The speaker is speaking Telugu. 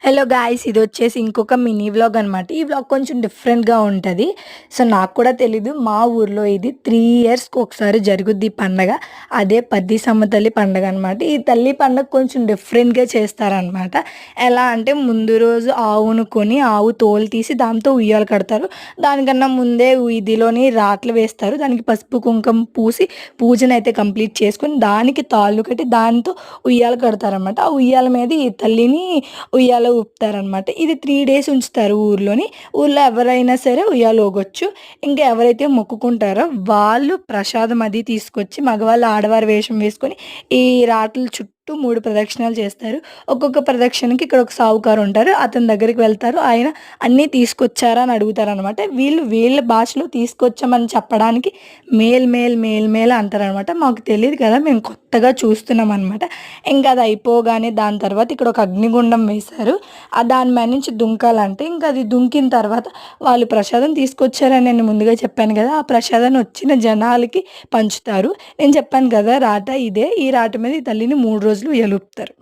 Hello guys! ఇదొచ్చేసి ఇంకొక మినీ వ్లాగ్ అనమాట. ఈ వ్లాగ్ కొంచెం డిఫరెంట్‌గా ఉంటది. సో, నాకు కూడా తెలీదు. మా ఊర్లో ఇది 3 ఇయర్స్‌కి ఒకసారి జరుగుద్ది ఈ పండగ. అదే పద్ది సమ్మతల్లి పండగ అనమాట. ఈ తల్లి పండగ కొంచెం డిఫరెంట్‌గా చేస్తారనమాట. ఎలా అంటే ముందు రోజు ఆవును కొని, ఆవు తోలు తీసి దాంతో ఉయ్యాల కడతారు. దానికన్నా ముందే వీధిలోని రాట్లు వేస్తారు. దానికి పసుపు, కుంకుమ పూసి పూజనైతే కంప్లీట్ చేసుకొని, దానికి తాళ్ళు కట్టి దాంతో ఉయ్యాల కడతారనమాట. ఆ ఉయ్యాల మీద ఈ తల్లిని ఉయ్యాల ఊపుతారనమాట. ఇది 3 డేస్ ఉంచుతారు ఊర్లోని. ఊర్లో ఎవరైనా సరే ఉయ్యాల ఊగొచ్చు. ఇంకా ఎవరైతే మొక్కుకుంటారో వాళ్ళు ప్రసాదం అది తీసుకొచ్చి మగవాళ్ళు ఆడవారు వేషం వేసుకొని ఈ రాట్ల చుట్టూ 3 ప్రదక్షిణాలు చేస్తారు. ఒక్కొక్క ప్రదక్షిణకి ఇక్కడ ఒక సావుకారు ఉంటారు. అతని దగ్గరికి వెళ్తారు. ఆయన అన్నీ తీసుకొచ్చారా అని అడుగుతారనమాట. వీళ్ళు వీళ్ళ భాషలో తీసుకొచ్చామని చెప్పడానికి మేల్ అంటారనమాట. మాకు తెలీదు కదా! మేము కొత్తగా చూస్తున్నామనమాట. ఇంకా అది అయిపోగానే దాని తర్వాత ఇక్కడ ఒక అగ్నిగుండం వేశారు. దాని మీద నుంచి దుంకాలంటే ఇంకా అది దుంకిన తర్వాత వాళ్ళు ప్రసాదం తీసుకొచ్చారని నేను ముందుగా చెప్పాను కదా! ఆ ప్రసాదాన్ని వచ్చిన జనాలకి పంచుతారు. నేను చెప్పాను కదా! రాట ఇదే. ఈ రాట మీద ఈ తల్లిని 3 రోజులు ఉయ్యాలూపుతారు.